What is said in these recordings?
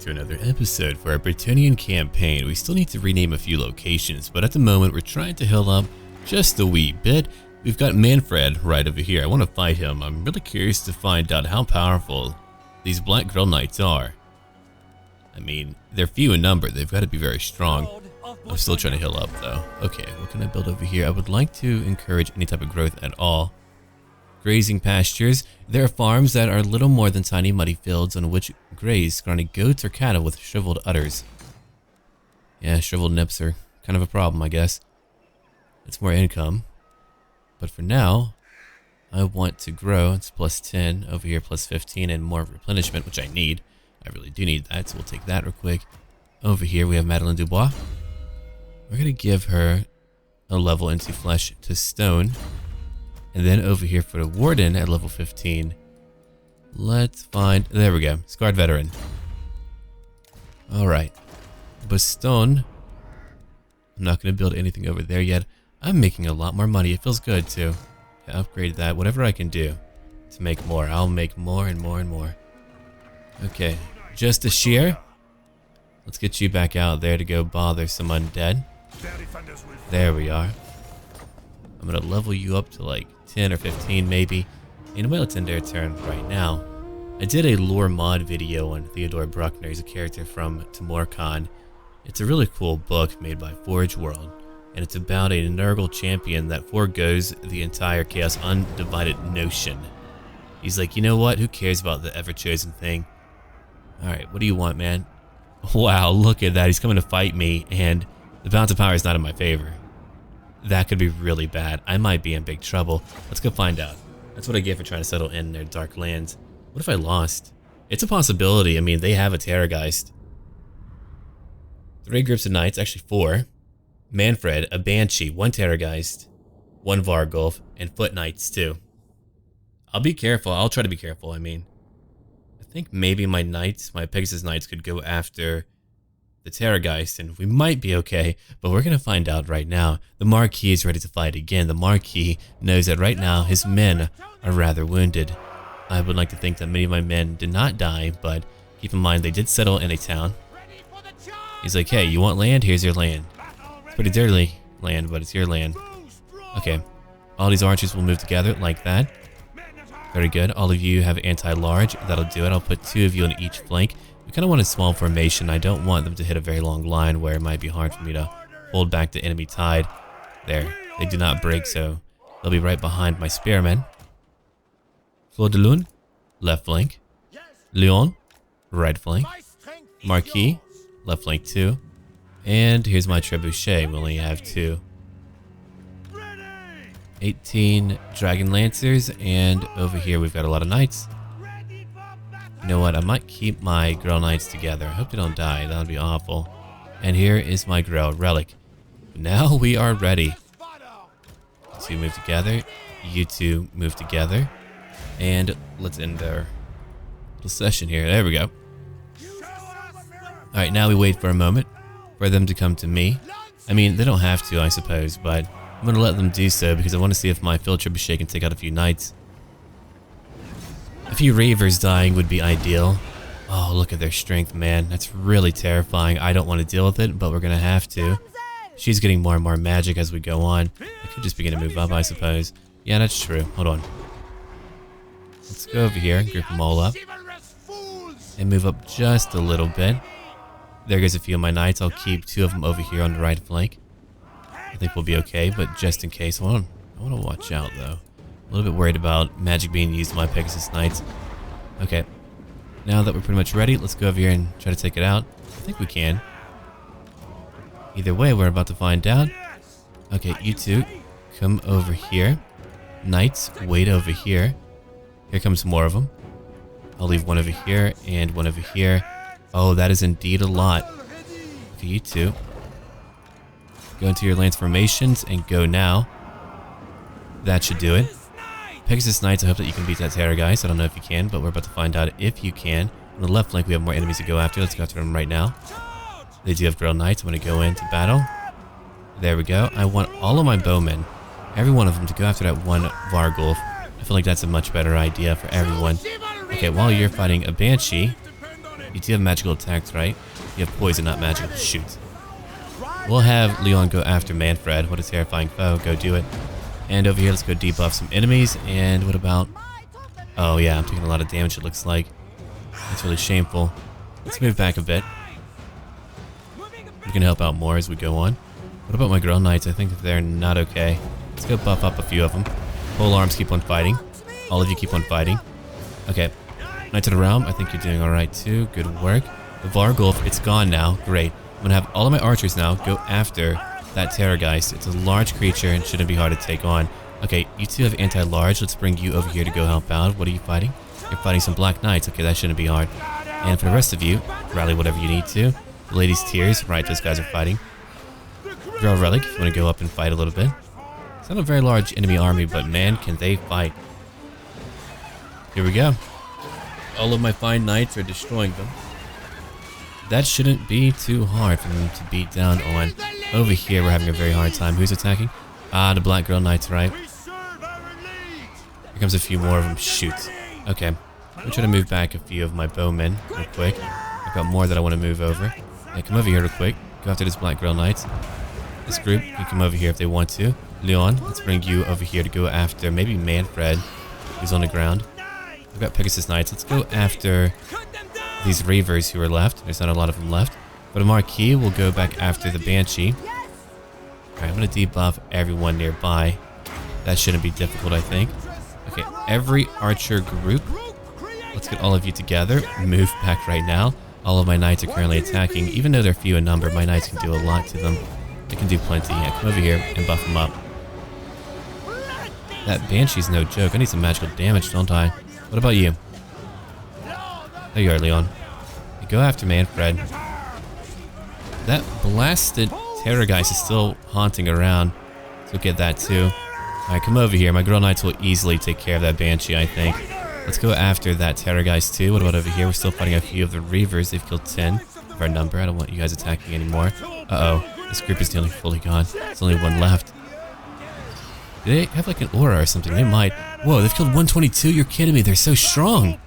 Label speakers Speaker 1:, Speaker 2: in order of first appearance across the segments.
Speaker 1: to another episode for our Bretonnian campaign. We still need to rename a few locations, but at the moment we're trying to heal up just a wee bit. We've got Manfred right over here. I want to fight him. I'm really curious to find out how powerful these Black Grill Knights are. I mean, they're few in number. They've got to be very strong. I'm still trying to heal up though. Okay, what can I build over here? I would like to encourage any type of growth at all. Grazing pastures. There are farms that are little more than tiny muddy fields on which graze scrawny goats or cattle with shriveled udders. Yeah, shriveled nips are kind of a problem, I guess. It's more income. But for now, I want to grow. It's plus 10 over here, plus 15, and more replenishment, which I need. I really do need that, so we'll take that real quick. Over here, we have Madeleine Dubois. We're going to give her a level into flesh to stone. And then over here for the Warden at level 15, let's find, there we go, Scarred Veteran. Alright, Baston, I'm not going to build anything over there yet. I'm making a lot more money, it feels good too. Yeah, upgrade that, whatever I can do to make more, I'll make more and more and more. Okay, just a shear. Let's get you back out there to go bother some undead. There we are. I'm going to level you up to like 10 or 15 maybe. Anyway, let's end our turn right now. I did a lore mod video on Theodore Bruckner. He's a character from Timorcon. It's a really cool book made by Forge World, and it's about a Nurgle champion that forgoes the entire Chaos Undivided notion. He's like, you know what? Who cares about the ever-chosen thing? Alright, what do you want, man? Wow, look at that. He's coming to fight me, and the balance of power is not in my favor. That could be really bad. I might be in big trouble. Let's go find out. That's what I get for trying to settle in their dark lands. What if I lost? It's a possibility. I mean, they have a Terrorgeist. 3 groups of knights, actually 4. Manfred, a Banshee, 1 Terrorgeist, 1 Vargulf, and Foot Knights too. I'll be careful. I'll try to be careful, I mean. I think maybe my knights, my Pegasus Knights could go after the Terrorgeist, and we might be okay, but we're going to find out right now. The Marquis is ready to fight again. The Marquis knows that right now his men are rather wounded. I would like to think that many of my men did not die, but keep in mind they did settle in a town. He's like, hey, you want land? Here's your land. It's pretty dirty land, but it's your land. Okay, all these archers will move together like that. Very good. All of you have anti-large. That'll do it. I'll put 2 of you on each flank. We kind of want a small formation. I don't want them to hit a very long line where it might be hard for me to hold back the enemy tide. There. They do not break, so they'll be right behind my spearmen. Fleur de Lune, left flank. Leon, right flank. Marquis, left flank 2. And here's my trebuchet. We only have 2. 18 Dragon Lancers, and over here we've got a lot of knights. You know what, I might keep my Grail Knights together. I hope they don't die, that would be awful. And here is my Grail Relic. Now we are ready. You 2 move together, you 2 move together, and let's end our little session here. There we go. Alright, now we wait for a moment for them to come to me. I mean, they don't have to, I suppose, but I'm going to let them do so because I want to see if my Field Trebuchet can take out a few knights. A few Ravers dying would be ideal. Oh, look at their strength, man. That's really terrifying. I don't want to deal with it, but we're going to have to. She's getting more and more magic as we go on. I could just begin to move up, I suppose. Yeah, that's true. Hold on. Let's go over here and group them all up. And move up just a little bit. There goes a few of my knights. I'll keep 2 of them over here on the right flank. I think we'll be okay, but just in case, I want to watch out though. A little bit worried about magic being used on my Pegasus Knights. Okay, now that we're pretty much ready, let's go over here and try to take it out. I think we can. Either way, we're about to find out. Okay, you 2, come over here. Knights, wait over here. Here comes more of them. I'll leave 1 over here and 1 over here. Oh, that is indeed a lot. Okay, you 2. Go into your lance formations and go now. That should do it. Pegasus Knights, I hope that you can beat that Terrorgeist. I don't know if you can, but we're about to find out if you can. On the left flank, we have more enemies to go after. Let's go after them right now. They do have Grail Knights. I'm going to go into battle. There we go. I want all of my bowmen, every one of them, to go after that 1 Vargulf. I feel like that's a much better idea for everyone. Okay, while you're fighting a Banshee, You do have magical attacks, right? You have poison, not magical. Shoot. We'll have Leon go after Manfred. What a terrifying foe. Go do it. And over here, let's go debuff some enemies. And what about... Oh yeah, I'm taking a lot of damage, it looks like. That's really shameful. Let's move back a bit. We can help out more as we go on. What about my Grail Knights? I think that they're not okay. Let's go buff up a few of them. Pole Arms keep on fighting. All of you keep on fighting. Okay. Knights of the Realm, I think you're doing alright too. Good work. The Vargulf, it's gone now. Great. I'm going to have all of my archers now go after that Terrorgeist. It's a large creature and shouldn't be hard to take on. Okay, you two have anti-large. Let's bring you over here to go help out. What are you fighting? You're fighting some Black Knights. Okay, that shouldn't be hard. And for the rest of you, rally whatever you need to. The Lady's Tears. Right, those guys are fighting. Draw Relic if you want to go up and fight a little bit. It's not a very large enemy army, but man, can they fight. Here we go. All of my fine knights are destroying them. That shouldn't be too hard for them to beat down on. Over here, we're having a very hard time. Who's attacking? Ah, the Black Girl Knights, right? Here comes a few more of them. Shoot. Okay. I'm going to try to move back a few of my bowmen real quick. I've got more that I want to move over. Yeah, come over here real quick. Go after this Black Girl Knights. This group can come over here if they want to. Leon, let's bring you over here to go after maybe Manfred, who's on the ground. I've got Pegasus Knights. Let's go after these Reavers who are left. There's not a lot of them left. But a Marquis will go back after the Banshee. Alright, I'm going to debuff everyone nearby. That shouldn't be difficult, I think. Okay, every archer group. Let's get all of you together. Move back right now. All of my knights are currently attacking. Even though they're few in number, my knights can do a lot to them. They can do plenty. Yeah, come over here and buff them up. That Banshee's no joke. I need some magical damage, don't I? What about you? There you are, Leon. You go after Manfred. That blasted Terrorgeist is still haunting around. So get that too. Alright, come over here. My Girl Knights will easily take care of that Banshee, I think. Let's go after that Terrorgeist too. What about over here? We're still fighting a few of the Reavers. They've killed 10 of our number. I don't want you guys attacking anymore. Uh-oh. This group is nearly fully gone. There's only one left. Do they have like an aura or something? They might. Whoa, they've killed 122? You're kidding me. They're so strong.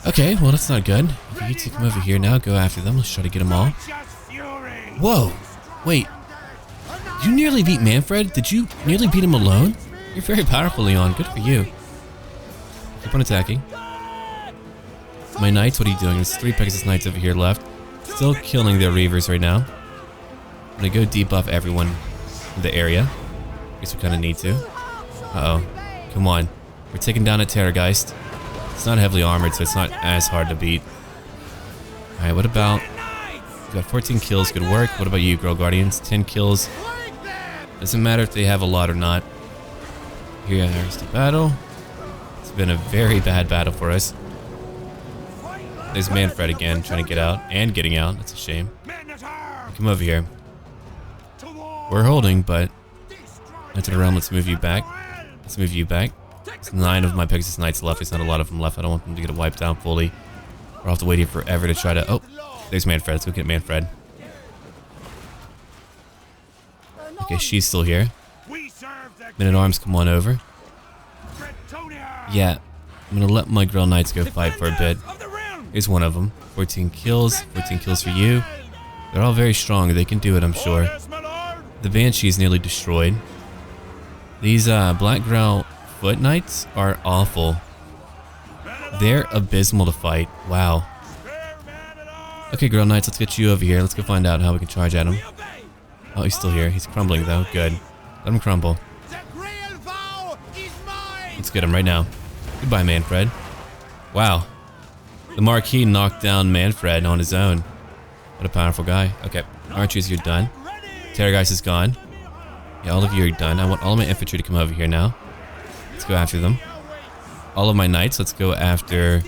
Speaker 1: Okay, well, that's not good. Okay, you two come over here now. Go after them. Let's try to get them all. Whoa. Wait. You nearly beat Manfred? Did you nearly beat him alone? You're very powerful, Leon. Good for you. Keep on attacking. My knights, what are you doing? There's 3 Pegasus Knights over here left. Still killing their Reavers right now. I'm gonna go debuff everyone in the area. Guess we kinda need to. Uh-oh. Come on. We're taking down a Terrorgeist. It's not heavily armored, so it's not as hard to beat. Alright, what about... You got 14 kills, good work. What about you, Girl Guardians? 10 kills. Doesn't matter if they have a lot or not. Here's the battle. It's been a very bad battle for us. There's Manfred again, trying to get out. And getting out. That's a shame. Come over here. We're holding, but... Into the realm, let's move you back. Let's move you back. There's 9 of my Pegasus Knights left. There's not a lot of them left. I don't want them to get wiped out fully. We'll have to wait here forever to try to... Oh, there's Manfred. Let's go get Manfred. Okay, she's still here. Men-at-Arms, come on over. Yeah, I'm gonna let my Grail Knights go fight for a bit. Here's one of them. 14 kills. 14 kills for you. They're all very strong. They can do it, I'm sure. The Banshee is nearly destroyed. These Black Grail Foot Knights are awful. They're abysmal to fight. Wow. Okay, Grail Knights, let's get you over here. Let's go find out how we can charge at him. Oh, he's still here. He's crumbling, though. Good. Let him crumble. Let's get him right now. Goodbye, Manfred. Wow. The Marquis knocked down Manfred on his own. What a powerful guy. Okay, archers, you're done. Terrorgeist is gone. Yeah, all of you are done. I want all of my infantry to come over here now. Let's go after them. All of my knights, let's go after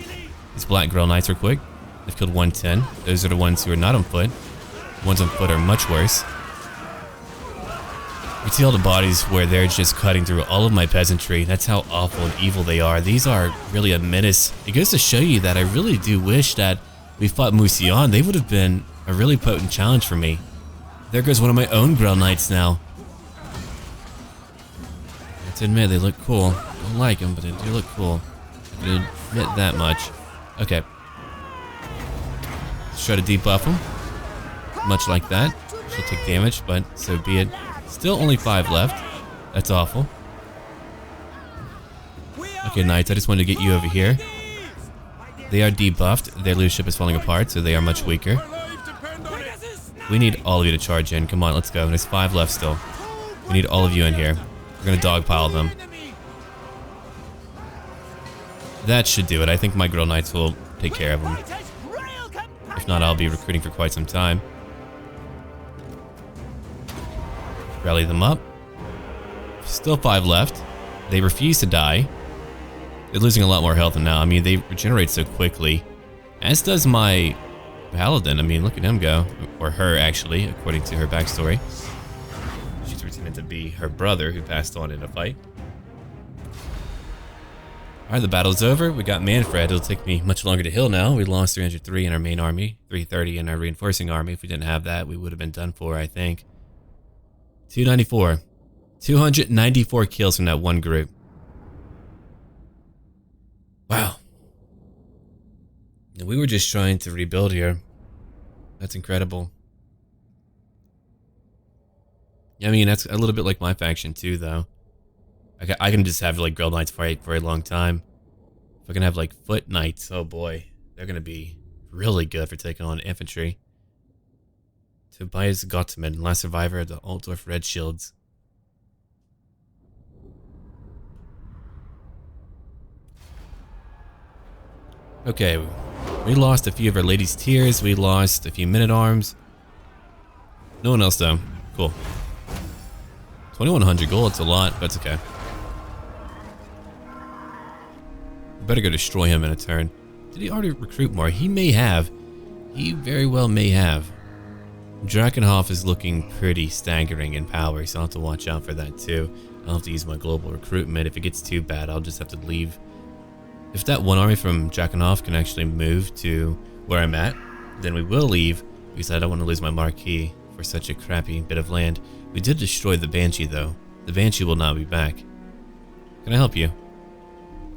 Speaker 1: these Black Grail Knights real quick. They've killed 110. Those are the ones who are not on foot. The ones on foot are much worse. You see all the bodies where they're just cutting through all of my peasantry. That's how awful and evil they are. These are really a menace. It goes to show you that I really do wish that we fought Musion. They would have been a really potent challenge for me. There goes one of my own Grail Knights now. I have to admit, they look cool. I don't like them, but they do look cool. I can admit that much. Okay. Let's try to debuff him. Much like that. She'll take damage, but so be it. Still only 5 left. That's awful. Okay, Knights, I just wanted to get you over here. They are debuffed. Their leadership is falling apart, so they are much weaker. We need all of you to charge in. Come on, let's go. There's 5 left still. We need all of you in here. We're gonna dogpile them. That should do it. I think my Girl Knights will take care of them. If not, I'll be recruiting for quite some time. Rally them up. Still 5 left. They refuse to die. They're losing a lot more health now. I mean, they regenerate so quickly. As does my Paladin. I mean, look at him go. Or her, actually, according to her backstory. She's pretending to be her brother who passed on in a fight. Alright, the battle's over. We got Manfred. It'll take me much longer to heal now. We lost 303 in our main army, 330 in our reinforcing army. If we didn't have that, we would have been done for, I think. 294. 294 kills from that one group. Wow. And we were just trying to rebuild here. That's incredible. I mean, that's a little bit like my faction too, though. I can just have like Grille Knights fight for a long time. If I can have like Foot Knights, oh boy, they're gonna be really good for taking on infantry. Tobias Gottman, last survivor of the Altdorf Red Shields. Okay, we lost a few of our ladies' tiers. We lost a few men-at-arms. No one else though. Cool. 2100 gold, it's a lot, but it's okay. Better go destroy him in a turn. Did he already recruit more? He may have. He very well may have. Drakenhof is looking pretty staggering in power, so I'll have to watch out for that too. I'll have to use my global recruitment. If it gets too bad, I'll just have to leave. If that one army from Drakenhof can actually move to where I'm at, then we will leave, because I don't want to lose my marquee for such a crappy bit of land. We did destroy the Banshee though. The Banshee will not be back. Can I help you?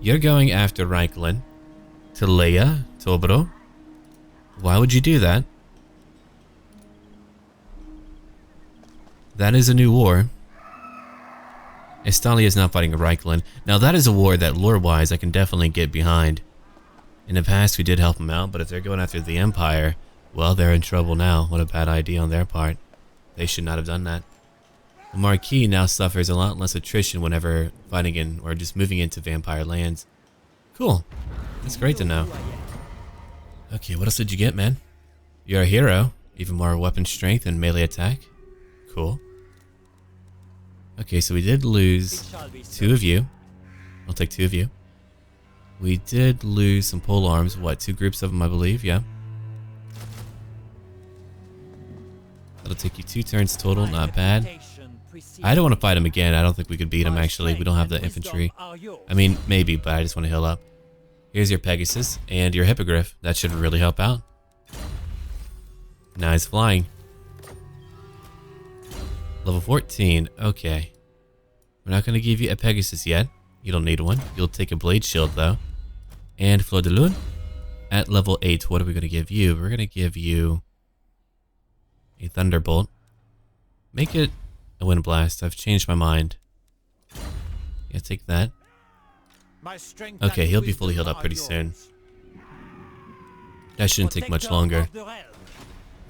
Speaker 1: You're going after Reiklin, Teleia, Tobro. Why would you do that? That is a new war. Estalia is not fighting Reiklin. Now that is a war that lore-wise I can definitely get behind. In the past we did help them out, but if they're going after the Empire, well, they're in trouble now. What a bad idea on their part. They should not have done that. The Marquis now suffers a lot less attrition whenever fighting in or just moving into vampire lands. Cool. That's great to know. Okay, what else did you get, man? You're a hero. Even more weapon strength and melee attack. Cool. Okay, so we did lose 2 of you. I'll take 2 of you. We did lose some pole arms. What, 2 groups of them, I believe? Yeah. That'll take you 2 turns total. Not bad. I don't want to fight him again. I don't think we could beat him, actually. We don't have the infantry. I mean, maybe, but I just want to heal up. Here's your Pegasus and your Hippogriff. That should really help out. Now he's flying. Level 14. Okay. We're not going to give you a Pegasus yet. You don't need one. You'll take a Blade Shield, though. And Fleur de Lune. At level 8, what are we going to give you? We're going to give you a Thunderbolt. Make it a Wind Blast. I've changed my mind. Yeah, take that. Okay, he'll be fully healed up pretty soon. That shouldn't take much longer.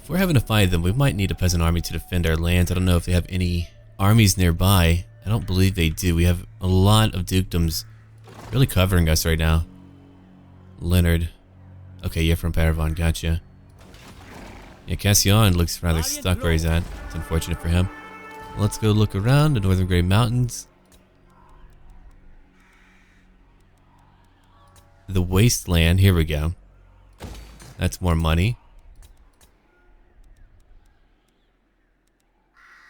Speaker 1: If we're having to fight them, we might need a peasant army to defend our lands. I don't know if they have any armies nearby. I don't believe they do. We have a lot of dukedoms really covering us right now. Leonard. Okay, you're from Paravon. Gotcha. Yeah, Cassian looks rather stuck where he's at. It's unfortunate for him. Let's go look around the Northern Grey Mountains. The Wasteland. Here we go. That's more money.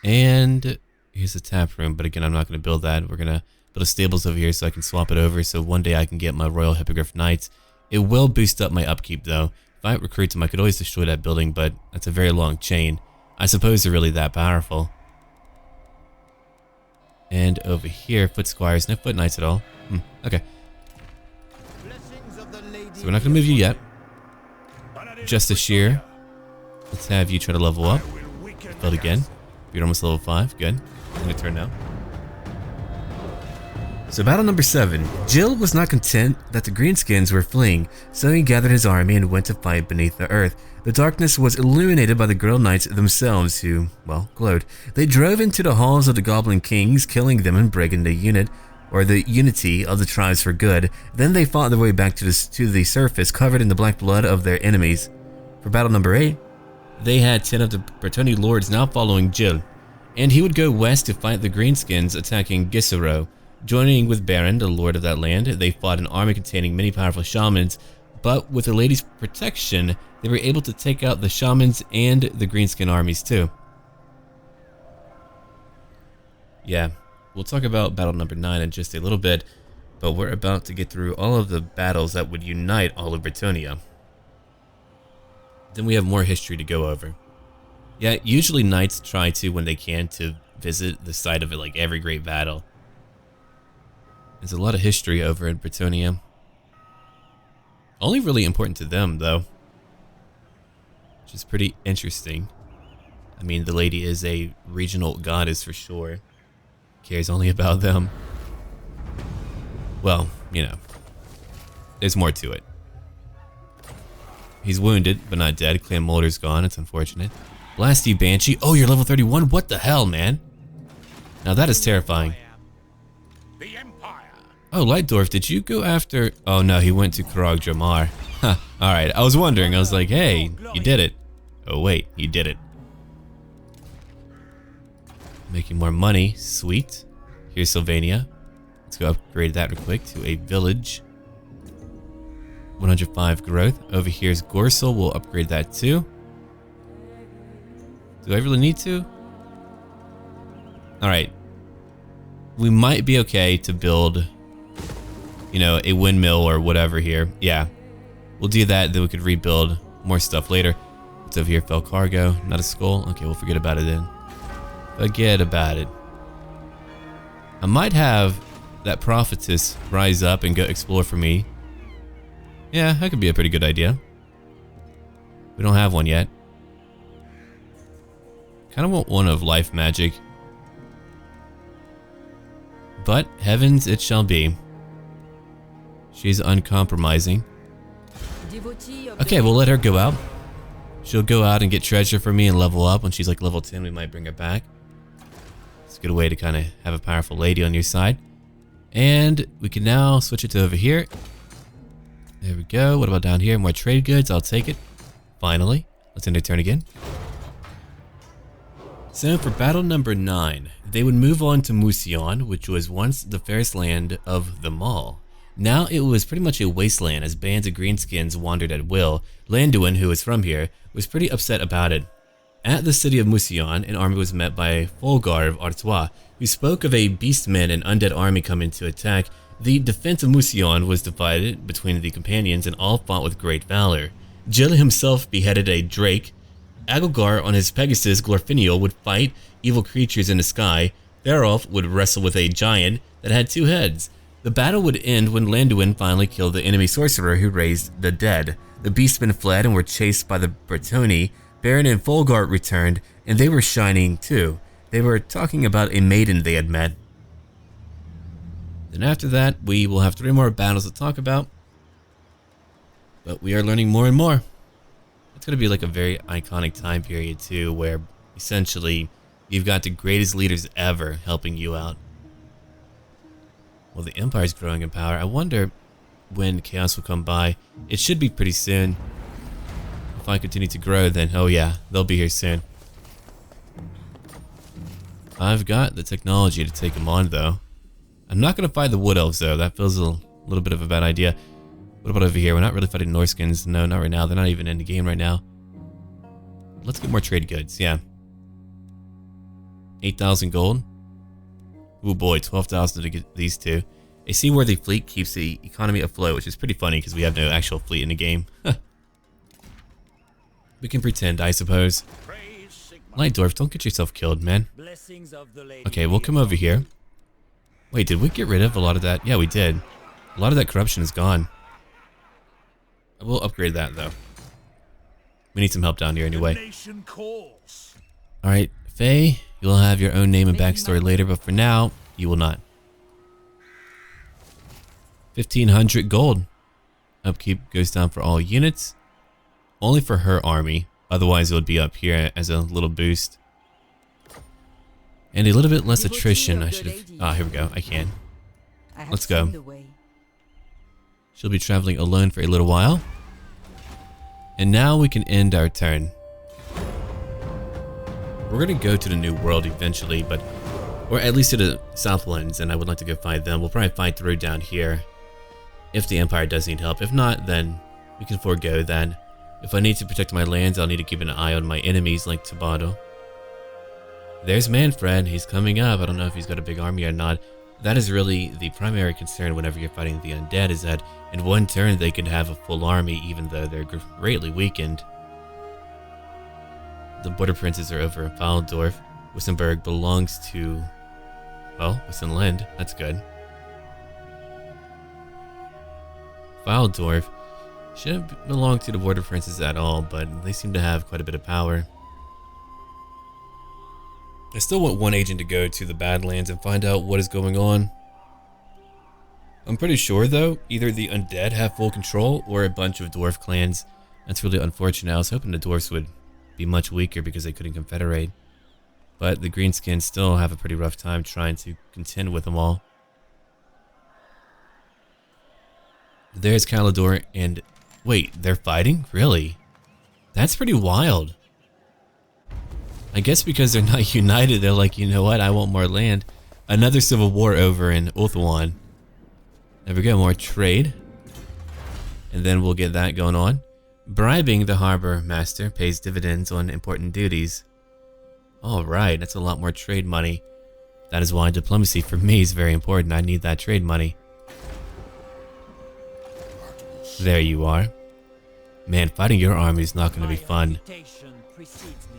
Speaker 1: And here's a tap room, but again, I'm not going to build that. We're going to build a stables over here so I can swap it over, so one day I can get my Royal Hippogriff Knights. It will boost up my upkeep, though. If I recruit them, I could always destroy that building, but that's a very long chain. I suppose they're really that powerful. And over here, Foot Squires, no Foot Knights at all. Okay. So we're not going to move you yet. Just a sheer. Let's have you try to level up. Build again. You're almost level 5. Good. I'm gonna turn now. So battle number 7. Jill was not content that the greenskins were fleeing, so he gathered his army and went to fight beneath the earth. The darkness was illuminated by the Grail Knights themselves, who, well, glowed. They drove into the halls of the Goblin Kings, killing them and breaking the unity of the tribes for good. Then they fought their way back to the surface, covered in the black blood of their enemies. For battle number 8, they had 10 of the Bretonnian lords now following Jill, and he would go west to fight the greenskins, attacking Gisero. Joining with Baron, the lord of that land, they fought an army containing many powerful shamans, but with the lady's protection, they were able to take out the shamans and the greenskin armies too. Yeah, we'll talk about battle number 9 in just a little bit, but we're about to get through all of the battles that would unite all of Bretonnia. Then we have more history to go over. Yeah, usually knights try to, when they can, to visit the site of it, like every great battle. There's a lot of history over in Bretonnia. Only really important to them, though. Which is pretty interesting. I mean, the lady is a regional goddess for sure. Cares only about them. Well, you know. There's more to it. He's wounded, but not dead. Clan Molder's gone. It's unfortunate. Blasty Banshee. Oh, you're level 31? What the hell, man? Now that is terrifying. Oh, Lightdorf, did you go after... Oh no, he went to Krog Dramar. Huh, alright, I was wondering. I was like, hey, you did it. Oh wait, you did it. Making more money, sweet. Here's Sylvania. Let's go upgrade that real quick to a village. 105 growth. Over here's Gorsel, we'll upgrade that too. Do I really need to? Alright. We might be okay to build... you know, a windmill or whatever here. Yeah, we'll do that, then we could rebuild more stuff later. What's over here? Fell cargo, not a skull. Okay, we'll forget about it then. Forget about it. I might have that prophetess rise up and go explore for me. Yeah, that could be a pretty good idea. We don't have one yet. Kind of want one of life magic. But heavens it shall be. She's uncompromising. Okay, we'll let her go out. She'll go out and get treasure for me and level up. When she's like level 10, we might bring her back. It's a good way to kind of have a powerful lady on your side. And we can now switch it to over here. There we go. What about down here? More trade goods. I'll take it. Finally. Let's end our turn again. So for battle number 9, they would move on to Musion, which was once the fairest land of them all. Now it was pretty much a wasteland as bands of greenskins wandered at will. Landuin, who was from here, was pretty upset about it. At the city of Musion, an army was met by Fulgar of Artois, who spoke of a beastmen and undead army coming to attack. The defense of Musion was divided between the companions and all fought with great valor. Jill himself beheaded a drake. Agilgar on his Pegasus Glorfiniel would fight evil creatures in the sky. Therolf would wrestle with a giant that had 2 heads. The battle would end when Landuin finally killed the enemy sorcerer who raised the dead. The beastmen fled and were chased by the Bretonnian. Baron and Fulgar returned, and they were shining too. They were talking about a maiden they had met. Then after that, we will have 3 more battles to talk about. But we are learning more and more. It's going to be like a very iconic time period too, where essentially you've got the greatest leaders ever helping you out. Well, the Empire's growing in power. I wonder when Chaos will come by. It should be pretty soon. If I continue to grow, then oh yeah, they'll be here soon. I've got the technology to take them on, though. I'm not going to fight the Wood Elves, though. That feels a little bit of a bad idea. What about over here? We're not really fighting Norskins. No, not right now. They're not even in the game right now. Let's get more trade goods, yeah. 8,000 gold. Oh boy, 12,000 to get these 2. A seaworthy fleet keeps the economy afloat, which is pretty funny because we have no actual fleet in the game. We can pretend, I suppose. Lightdorf, don't get yourself killed, man. Okay, we'll come over here. Wait, did we get rid of a lot of that? Yeah, we did. A lot of that corruption is gone. We'll upgrade that, though. We need some help down here anyway. Alright, Faye, you'll have your own name and backstory later, but for now, you will not. 1,500 gold. Upkeep goes down for all units. Only for her army. Otherwise, it would be up here as a little boost. And a little bit less attrition. I should have... Ah, here we go. I can. Let's go. She'll be traveling alone for a little while. And now we can end our turn. We're going to go to the New World eventually, but... Or at least to the Southlands, and I would like to go find them. We'll probably fight through down here. If the Empire does need help. If not, then we can forego that. If I need to protect my lands, I'll need to keep an eye on my enemies like Tabado. There's Manfred. He's coming up. I don't know if he's got a big army or not. That is really the primary concern whenever you're fighting the Undead, is that in one turn they could have a full army even though they're greatly weakened. The border princes are over in Faldorf. Wissenberg belongs to, well, Wissenland. That's good. Faldorf shouldn't belong to the border princes at all, but they seem to have quite a bit of power. I still want one agent to go to the Badlands and find out what is going on. I'm pretty sure though, either the Undead have full control or a bunch of dwarf clans. That's really unfortunate. I was hoping the dwarfs would be much weaker because they couldn't confederate. But the greenskins still have a pretty rough time trying to contend with them all. There's Calidor and... Wait, they're fighting? Really? That's pretty wild. I guess because they're not united, they're like, you know what, I want more land. Another civil war over in Ulthuan. There we go, more trade. And then we'll get that going on. Bribing the harbor master pays dividends on important duties. Alright, that's a lot more trade money. That is why diplomacy for me is very important. I need that trade money. There you are. Man, fighting your army is not going to be fun.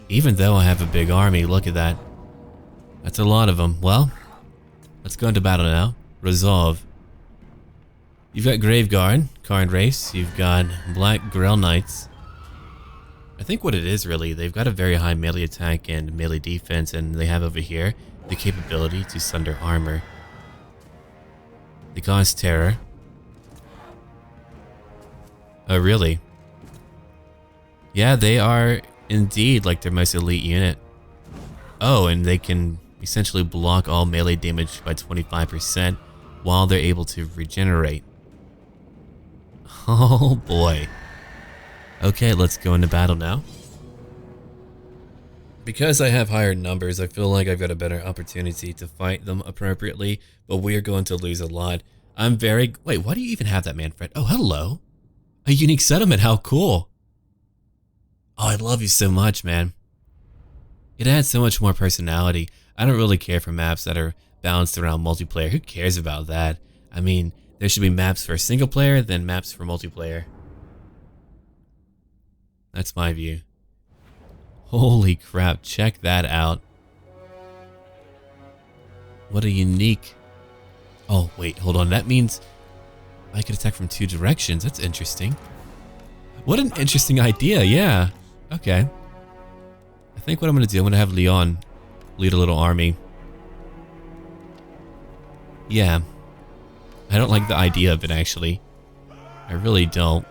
Speaker 1: Even though I have a big army, look at that. That's a lot of them. Well, let's go into battle now. Resolve. You've got Graveguard, Karn Race. You've got Black GRAIL Knights. I think what it is really, they've got a very high melee attack and melee defense, and they have over here the capability to sunder armor. They cause terror. Oh, really? Yeah, they are indeed like their most elite unit. Oh, and they can essentially block all melee damage by 25% while they're able to regenerate. Oh boy. Okay, let's go into battle now. Because I have higher numbers, I feel like I've got a better opportunity to fight them appropriately, but we are going to lose a lot. I'm very... Wait, why do you even have that, Manfred? Oh, hello. A unique settlement, how cool. Oh, I love you so much, man. It adds so much more personality. I don't really care for maps that are balanced around multiplayer. Who cares about that? I mean, there should be maps for single player, then maps for multiplayer. That's my view. Holy crap, check that out. What a unique... Oh, wait, hold on. That means I could attack from two directions. That's interesting. What an interesting idea, yeah. Okay. I think what I'm going to do, I'm going to have Leon lead a little army. Yeah. I don't like the idea of it, actually. I really don't.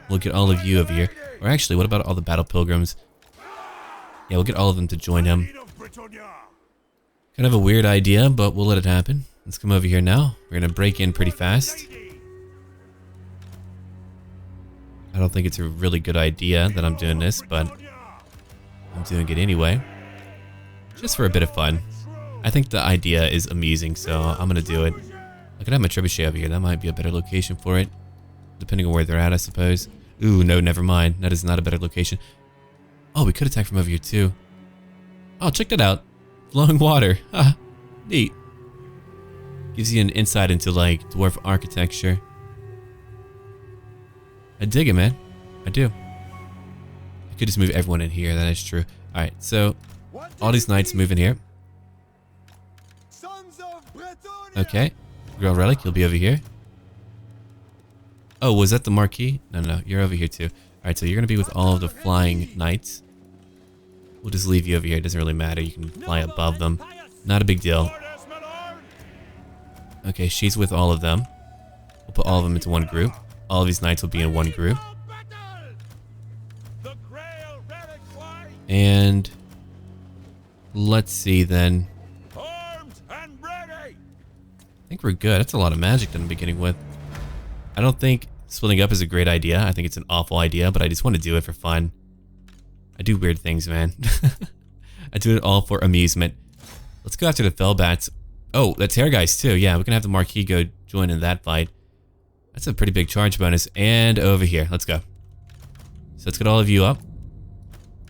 Speaker 1: We'll get all of you over here. Or actually, what about all the battle pilgrims? Yeah, we'll get all of them to join him. Kind of a weird idea, but we'll let it happen. Let's come over here now. We're going to break in pretty fast. I don't think it's a really good idea that I'm doing this, but I'm doing it anyway. Just for a bit of fun. I think the idea is amusing, so I'm going to do it. I could have my trebuchet over here. That might be a better location for it. Depending on where they're at, I suppose. Ooh, no, never mind. That is not a better location. Oh, we could attack from over here, too. Oh, check that out. Flowing water. Ah, neat. Gives you an insight into, like, dwarf architecture. I dig it, man. I do. I could just move everyone in here. That is true. Alright, so all these knights move in here. Okay. Girl Relic, you'll be over here. Oh, was that the marquee? No, no, you're over here too. Alright, so you're gonna be with all of the flying knights. We'll just leave you over here. It doesn't really matter. You can fly above them. Not a big deal. Okay, she's with all of them. We'll put all of them into one group. All of these knights will be in one group. And let's see then. I think we're good. That's a lot of magic that I'm beginning with. I don't think splitting up is a great idea. I think it's an awful idea, but I just want to do it for fun. I do weird things, man. I do it all for amusement. Let's go after the Fellbats. Oh, the Terrorgeist too. Yeah, we can have the Marquis go join in that fight. That's a pretty big charge bonus. And over here, let's go. So let's get all of you up.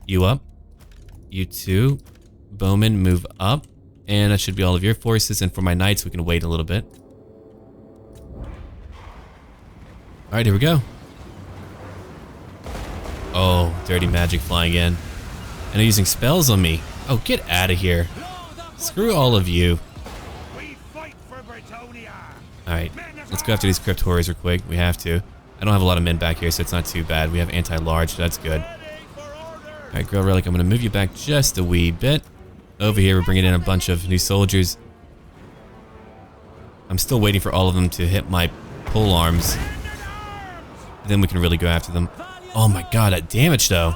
Speaker 1: You up. You two. Bowman, move up. And that should be all of your forces. And for my knights, we can wait a little bit. Alright, here we go. Oh, dirty magic flying in. And they're using spells on me. Oh, get out of here. Screw all of you. Alright, let's go after these crypt horrors real quick. We have to. I don't have a lot of men back here, so it's not too bad. We have anti-large, so that's good. Alright, Grail Relic, I'm going to move you back just a wee bit. Over here, we're bringing in a bunch of new soldiers. I'm still waiting for all of them to hit my pole arms. Then we can really go after them. Oh my god, that damage though.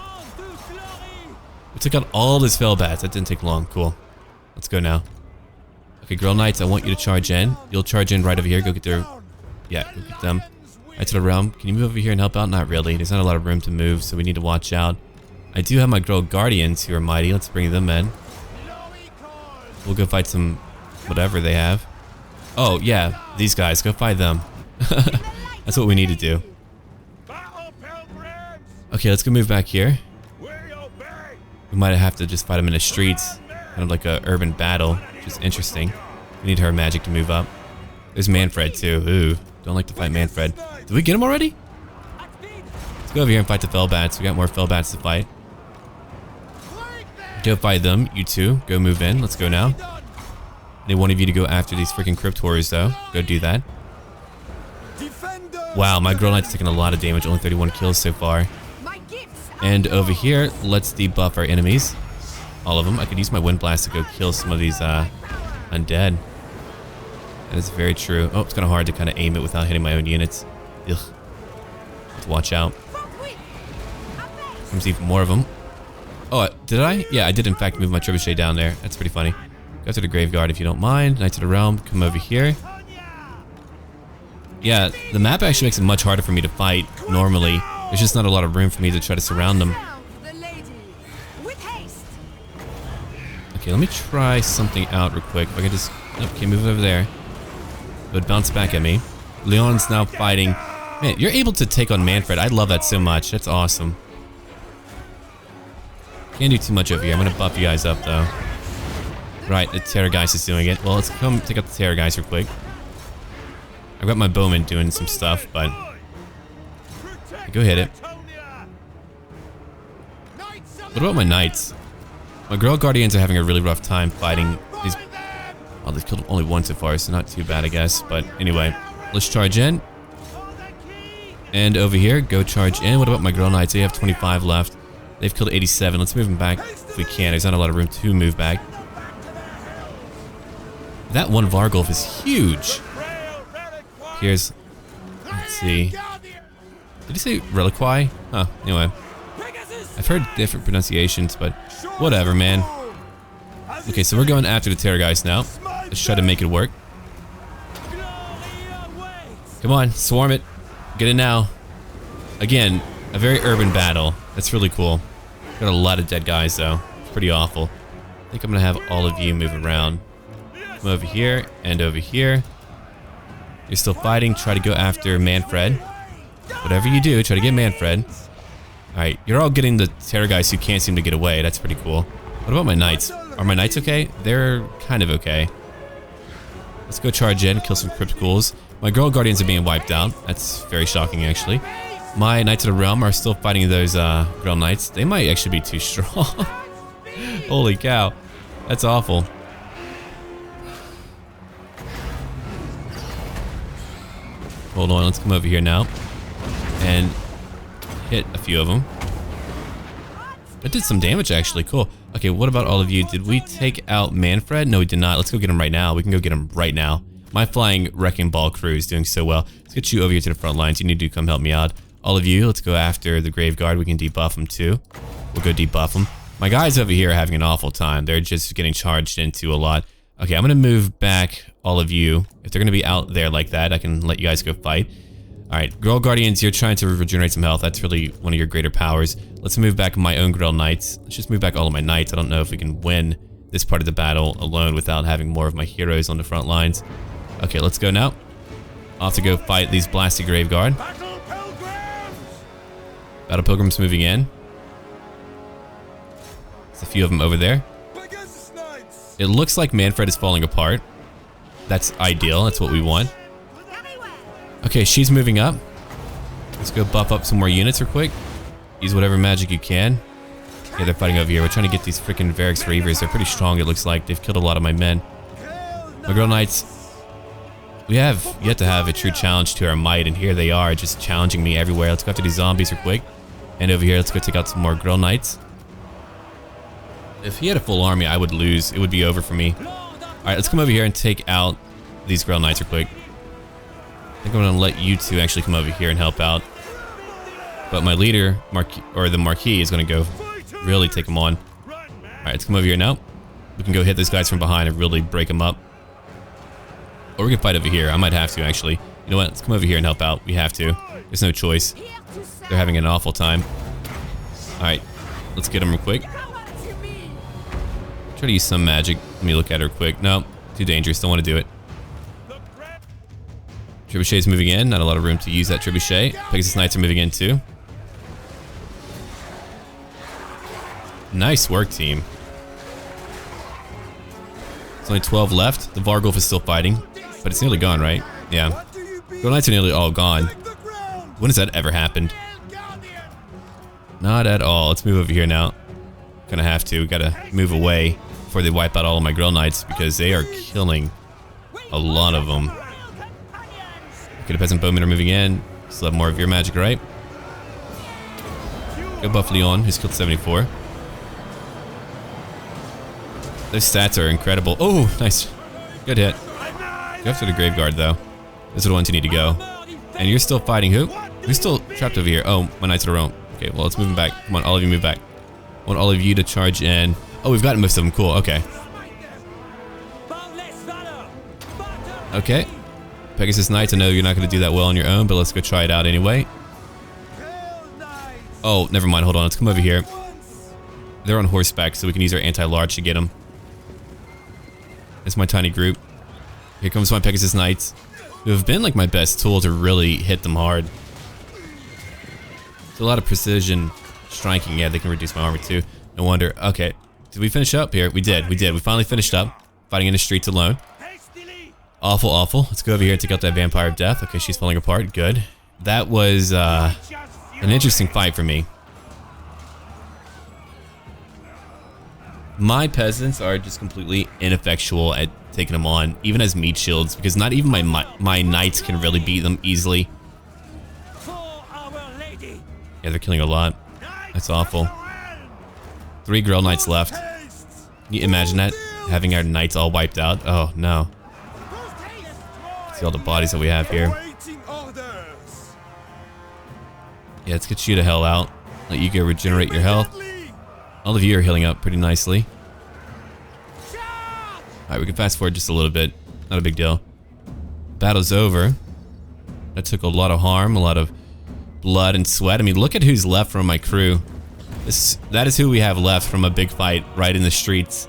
Speaker 1: We took out all these Fellbats. That didn't take long. Cool. Let's go now. Okay, Girl Knights, I want you to charge in. You'll charge in right over here. Go get their... Yeah, go get them. Right to the realm. Can you move over here and help out? Not really. There's not a lot of room to move, so we need to watch out. I do have my Girl Guardians who are mighty. Let's bring them in. We'll go fight some... whatever they have. Oh, yeah. These guys. Go fight them. That's what we need to do. Okay, let's go move back here. We might have to just fight them in the streets. Kind of like a urban battle, which is interesting. We need her magic to move up. There's Manfred too. Ooh, don't like to fight Manfred. Did we get him already? Let's go over here and fight the Fellbats. We got more Fellbats to fight. Go fight them. You two, go move in. Let's go now. I need one of you to go after these freaking crypt horrors though. Go do that. Wow, my Girl Knight's taking a lot of damage. Only 31 kills so far. And over here, let's debuff our enemies. All of them. I could use my Wind Blast to go kill some of these undead. That is very true. Oh, it's kind of hard to kind of aim it without hitting my own units. Ugh. Let's watch out. Comes even more of them. Oh, did I? Yeah, I did in fact move my trebuchet down there. That's pretty funny. Go to the Graveguard if you don't mind. Knights of the Realm, come over here. Yeah, the map actually makes it much harder for me to fight normally. There's just not a lot of room for me to try to surround them. Okay, let me try something out real quick. If I can just... Okay, move over there. It would bounce back at me. Leon's now fighting. Man, you're able to take on Manfred. I love that so much. That's awesome. Can't do too much over here. I'm going to buff you guys up, though. Right, the Terrorgeist is doing it. Well, let's come take out the Terrorgeist real quick. I've got my Bowman doing some stuff, but... Go hit it. What about my Knights? My Girl Guardians are having a really rough time fighting these... Oh, they've killed only one so far, so not too bad, I guess. But anyway, let's charge in. And over here, go charge in. What about my Girl Knights? They have 25 left. They've killed 87. Let's move them back if we can. There's not a lot of room to move back. That one Vargulf is huge. Here's... Let's see... Did he say Reliquae? Huh, anyway. I've heard different pronunciations, but whatever, man. Okay, so we're going after the Terrorgeist now. Let's try to make it work. Come on, swarm it. Get it now. Again, a very urban battle. That's really cool. Got a lot of dead guys, though. It's pretty awful. I think I'm going to have all of you move around. Come over here and over here. You're still fighting. Try to go after Manfred. Whatever you do, try to get Manfred. Alright, you're all getting the Terrorgeist who can't seem to get away. That's pretty cool. What about my Knights? Are my Knights okay? They're kind of okay. Let's go charge in, kill some Crypt Ghouls. My Girl Guardians are being wiped out. That's very shocking, actually. My Knights of the Realm are still fighting those Grail Knights. They might actually be too strong. Holy cow. That's awful. Hold on, let's come over here now. And hit a few of them. That did some damage, actually. Cool. Okay, what about all of you? Did we take out Manfred? No, we did not. Let's go get him right now. We can go get him right now. My flying wrecking ball crew is doing so well. Let's get you over here to the front lines. You need to come help me out. All of you, let's go after the Grave Guard. We can debuff them too. We'll go debuff them. My guys over here are having an awful time. They're just getting charged into a lot. Okay, I'm going to move back all of you. If they're going to be out there like that, I can let you guys go fight. Alright, Grail Guardians, you're trying to regenerate some health. That's really one of your greater powers. Let's move back my own Grail Knights. Let's just move back all of my Knights. I don't know if we can win this part of the battle alone without having more of my heroes on the front lines. Okay, let's go now. Off to go fight these blasted Grave Guard. Battle Pilgrims moving in. There's a few of them over there. It looks like Manfred is falling apart. That's ideal. That's what we want. Okay, she's moving up. Let's go buff up some more units real quick. Use whatever magic you can. Yeah, they're fighting over here. We're trying to get these freaking Varix Reavers. They're pretty strong, it looks like. They've killed a lot of my men. My Grail Knights. We have yet to have a true challenge to our might, and here they are, just challenging me everywhere. Let's go after these zombies real quick. And over here, let's go take out some more Grail Knights. If he had a full army, I would lose. It would be over for me. Alright, let's come over here and take out these Grail Knights real quick. I think I'm gonna let you two actually come over here and help out. But my leader, the Marquis, is gonna go really take them on. Alright, let's come over here now. We can go hit these guys from behind and really break them up. Or we can fight over here. I might have to, actually. You know what? Let's come over here and help out. We have to. There's no choice. They're having an awful time. Alright, let's get them real quick. Try to use some magic. Let me look at her quick. No, too dangerous. Don't want to do it. Trebuchet's moving in. Not a lot of room to use that Trebuchet. Pegasus Knights are moving in too. Nice work, team. There's only 12 left. The Vargulf is still fighting, but it's nearly gone, right? Yeah. Grail Knights are nearly all gone. When has that ever happened? Not at all. Let's move over here now. Gonna have to. Gotta move away before they wipe out all of my Grail Knights because they are killing a lot of them. Okay, the Peasant Bowmen are moving in. Still have more of your magic, right? Go buff Leon, who's killed 74. Those stats are incredible. Oh, nice. Good hit. Go after the Grave Guard, though. Those are the ones who need to go. And you're still fighting who? Who's still trapped over here? Oh, my Knights are around. Okay, well, let's move them back. Come on, all of you move back. I want all of you to charge in. Oh, we've got most of them. Cool, okay. Okay. Pegasus Knights, I know you're not going to do that well on your own, but let's go try it out anyway. Oh, never mind. Hold on. Let's come over here. They're on horseback, so we can use our anti-large to get them. It's my tiny group. Here comes my Pegasus Knights, who have been like my best tool to really hit them hard. It's a lot of precision striking. Yeah, they can reduce my armor too. No wonder. Okay. Did we finish up here? We did. We did. We finally finished up. Fighting in the streets alone. Awful, awful. Let's go over here and take out that Vampire of Death. Okay, she's falling apart. Good. That was an interesting fight for me. My peasants are just completely ineffectual at taking them on, even as meat shields, because not even my knights can really beat them easily. Yeah, they're killing a lot. That's awful. 3 Grail Knights left. Can you imagine that? Having our knights all wiped out? Oh, no. See all the bodies that we have here. Yeah, let's get you the hell out. Let you go regenerate your health. All of you are healing up pretty nicely. Alright, we can fast forward just a little bit. Not a big deal. Battle's over. That took a lot of harm, a lot of blood and sweat. I mean, look at who's left from my crew. That is who we have left from a big fight right in the streets.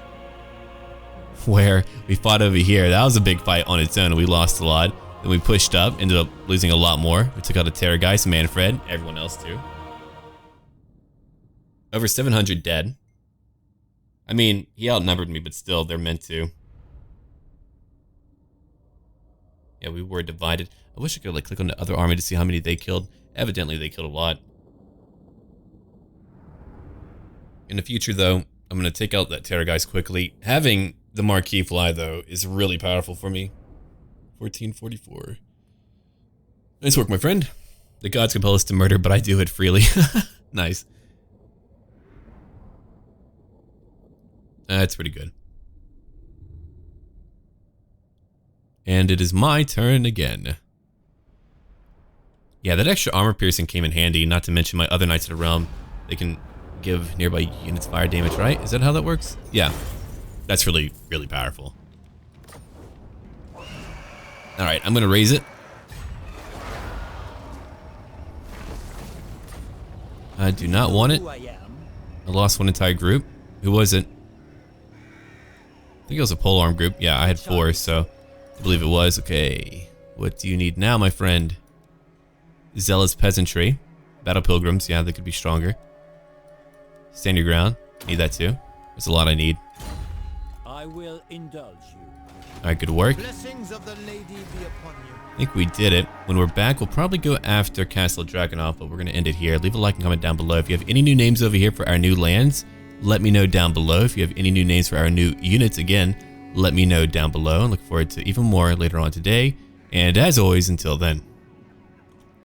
Speaker 1: Where we fought over here. That was a big fight on its own and we lost a lot. Then we pushed up, ended up losing a lot more. We took out a Terrorgeist, Manfred, everyone else too. Over 700 dead. I mean, he outnumbered me, but still, they're meant to. Yeah, we were divided. I wish I could like click on the other army to see how many they killed. Evidently, they killed a lot. In the future, though, I'm going to take out that Terrorgeist quickly. Having the Marquis fly, though, is really powerful for me. 1444. Nice work, my friend. The gods compel us to murder, but I do it freely. Nice. That's pretty good. And it is my turn again. Yeah, that extra armor piercing came in handy, not to mention my other Knights of the Realm. They can give nearby units fire damage, right? Is that how that works? Yeah. That's really, really powerful. Alright, I'm gonna raise it. I do not want it. I lost one entire group. Who was it? I think it was a polearm group. Yeah, I had 4, so I believe it was. Okay. What do you need now, my friend? Zealous peasantry. Battle pilgrims. Yeah, they could be stronger. Stand your ground. Need that too. There's a lot I need.
Speaker 2: I will indulge you.
Speaker 1: Alright, good work.
Speaker 3: Blessings of the lady be upon you.
Speaker 1: I think we did it. When we're back, we'll probably go after Castle Dragunov, but we're going to end it here. Leave a like and comment down below. If you have any new names over here for our new lands, let me know down below. If you have any new names for our new units, again, let me know down below. I look forward to even more later on today. And as always, until then.